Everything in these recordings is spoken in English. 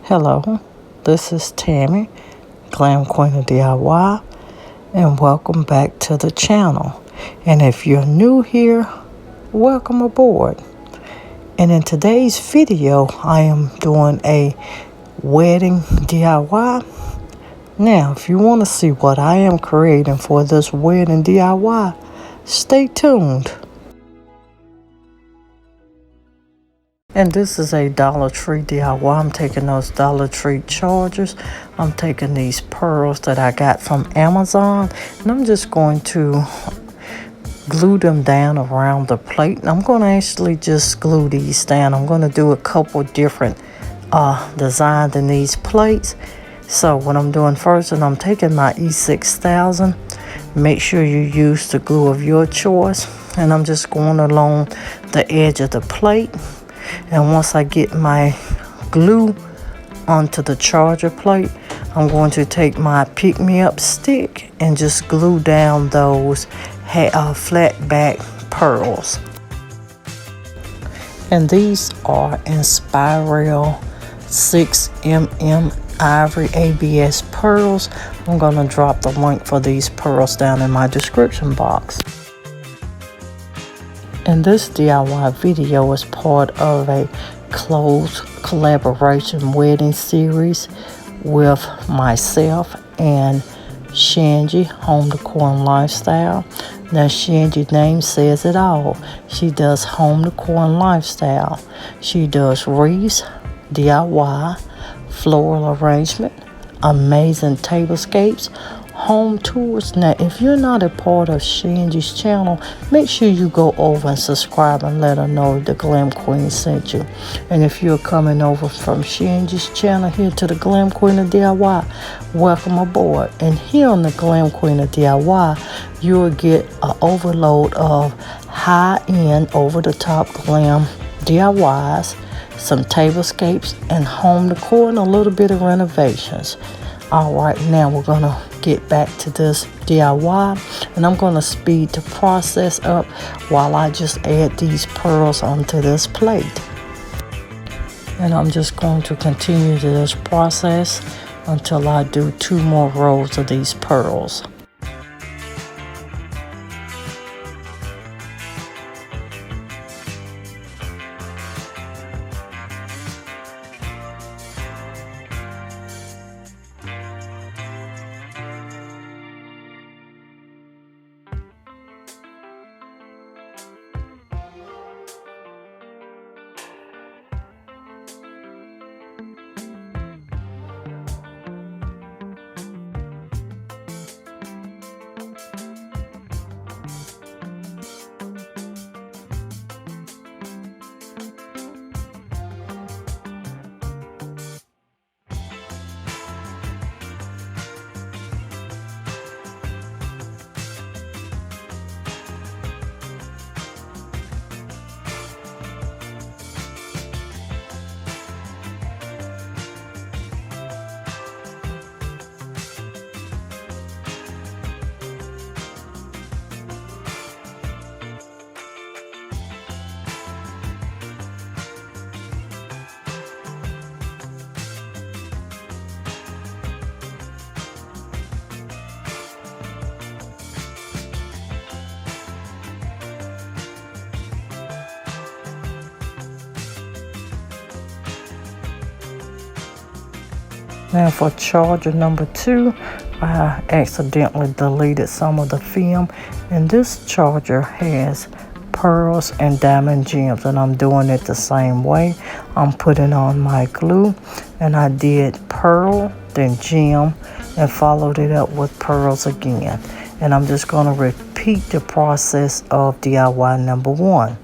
Hello, this is Tammy, Glam Queen of DIY, and welcome back to the channel. And if you're new here, welcome aboard. And in today's video, I am doing a wedding DIY. Now, if you want to see what I am creating for this wedding DIY, stay tuned. And this is a Dollar Tree DIY. I'm taking those Dollar Tree chargers. I'm taking these pearls that I got from Amazon, and I'm just going to glue them down around the plate. And I'm going to actually just glue these down. I'm going to do a couple different designs in these plates. So what I'm doing first, and I'm taking my E6000. Make sure you use the glue of your choice. And I'm just going along the edge of the plate. And once I get my glue onto the charger plate, I'm going to take my pick-me-up stick and just glue down those flat back pearls. And these are in spiral 6mm ivory ABS pearls. I'm going to drop the link for these pearls down in my description box. And this DIY video is part of a closed collaboration wedding series with myself and Shangie, Home Decor and Lifestyle. Now Shangie's name says it all. She does home decor and lifestyle. She does wreaths, DIY, floral arrangement, amazing tablescapes, home tours. Now if you're not a part of Shangie's channel, make sure you go over and subscribe and let her know the Glam Queen sent you. And if you're coming over from Shangie's channel here to the Glam Queen of DIY, welcome aboard. And here on the Glam Queen of DIY, you'll get an overload of high-end over-the-top glam DIYs, some tablescapes and home decor, and a little bit of renovations. All right, now we're gonna get back to this DIY, and I'm gonna speed the process up while I just add these pearls onto this plate. And I'm just going to continue this process until I do 2 more rows of these pearls. Now for charger number 2, I accidentally deleted some of the film, and this charger has pearls and diamond gems, and I'm doing it the same way. I'm putting on my glue, and I did pearl, then gem, and followed it up with pearls again. And I'm just going to repeat the process of DIY number 1.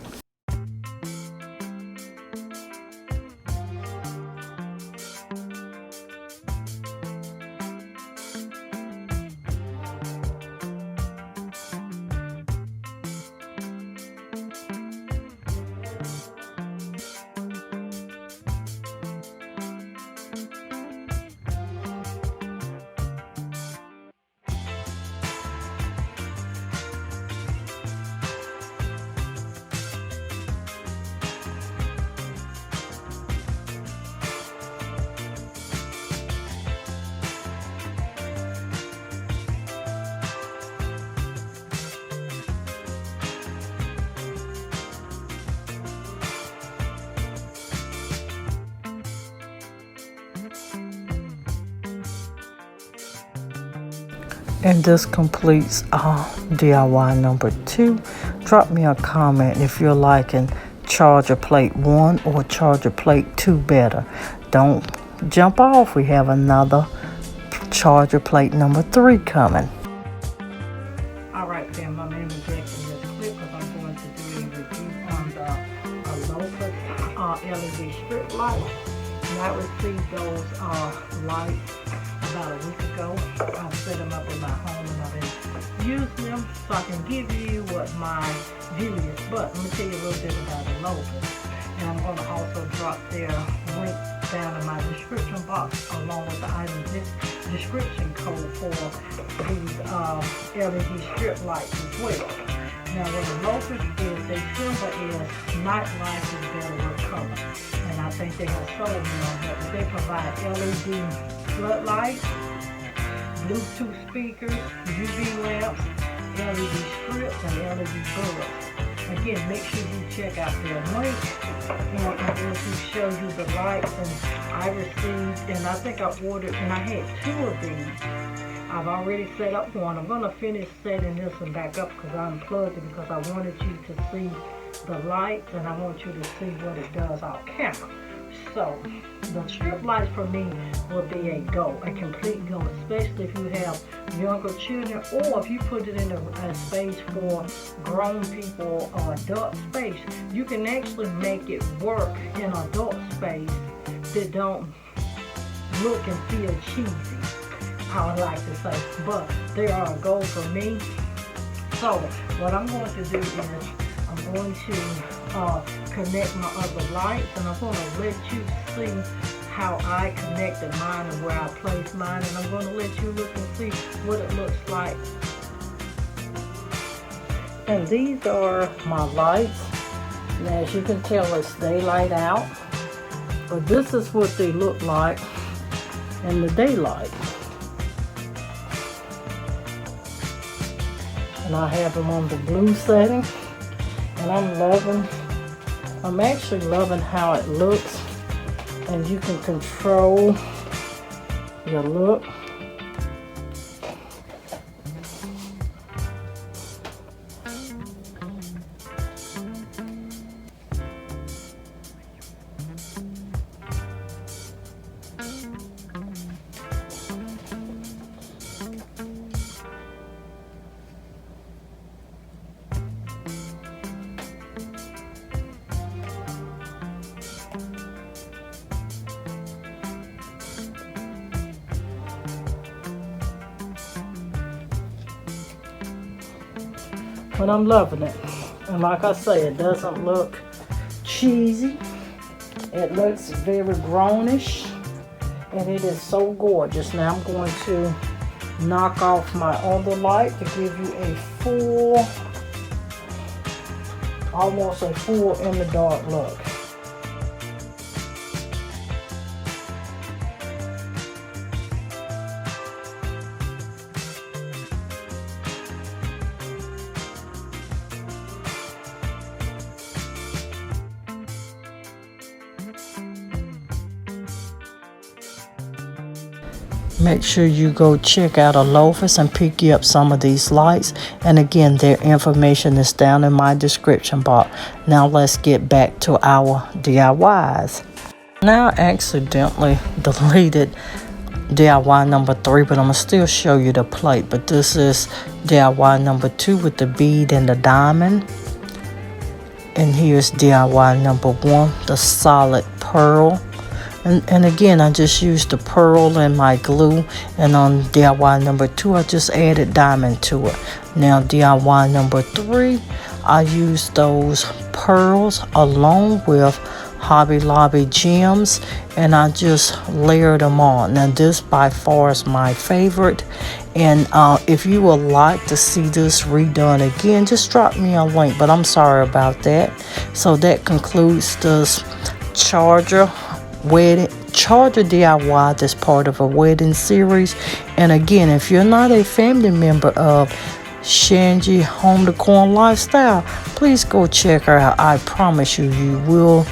And this completes DIY number 2. Drop me a comment if you're liking charger plate 1 or charger plate 2 better. Don't jump off. We have another charger plate number 3 coming. Alright fam, I'm interjecting this clip because I'm going to do a review on the Olafus LED strip lights. And I received those lights about a week ago. I've set them up in my home and I've been using them so I can give you what my view is. But let me tell you a little bit about the Olafus. And I'm going to also drop their link down in my description box along with the item description code for these LED strip lights as well. Now what the Olafus is, they symbol is nightlife is better with color. And I think they have sold me on that. They provide LED floodlights, Bluetooth speakers, UV lamps, LED strips, and LED bulbs. Again, make sure you check out their link, and I'm going to show you the lights. And I received, and I think I ordered, and I had 2 of these. I've already set up one. I'm going to finish setting this one back up because I unplugged it because I wanted you to see the lights and I want you to see what it does off camera. So the strip lights for me will be a go, a complete go, especially if you have younger children or if you put it in a space for grown people or adult space. You can actually make it work in adult space that don't look and feel cheesy, I would like to say, but they are a goal for me. So what I'm going to do is I'm going to connect my other lights, and I'm going to let you see how I connected mine and where I placed mine, and I'm going to let you look and see what it looks like. And these are my lights. Now as you can tell, it's daylight out, but this is what they look like in the daylight. And I have them on the blue setting, and I'm actually loving how it looks, and you can control your look. But I'm loving it, and like I say, it doesn't look cheesy. It looks very grownish, and it is so gorgeous. Now I'm going to knock off my other light to give you a full, almost a full in the dark look. Make sure you go check out Olafus and pick up some of these lights. And again, their information is down in my description box. Now let's get back to our DIYs. Now I accidentally deleted DIY number 3, but I'm going to still show you the plate. But this is DIY number 2 with the bead and the diamond. And here's DIY number 1, the solid pearl. And again, I just used the pearl and my glue. And on DIY number 2, I just added diamond to it. Now DIY number 3, I used those pearls along with Hobby Lobby gems, and I just layered them on. Now this by far is my favorite, and if you would like to see this redone again, just drop me a link, but I'm sorry about that. So that concludes this charger DIY that's part of a wedding series. And again, if you're not a family member of Shangie Home Decor Lifestyle, please go check her out. I promise you, you will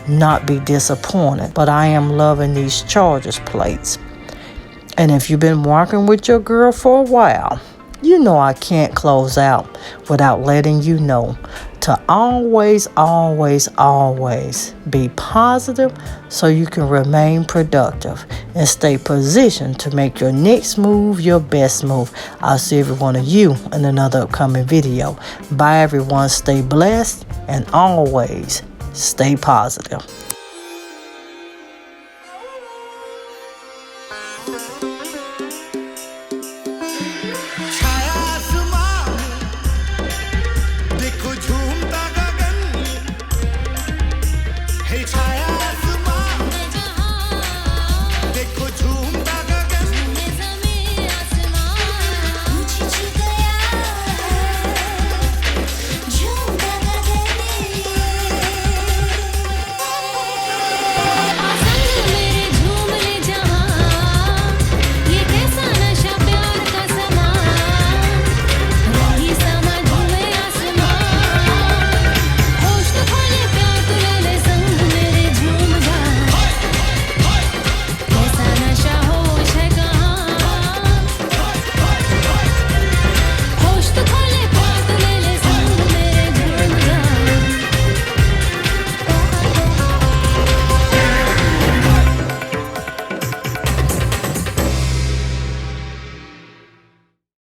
not be disappointed. But I am loving these chargers plates. And if you've been working with your girl for a while, you know I can't close out without letting you know to always, always, always be positive so you can remain productive and stay positioned to make your next move your best move. I'll see every one of you in another upcoming video. Bye everyone, stay blessed and always stay positive.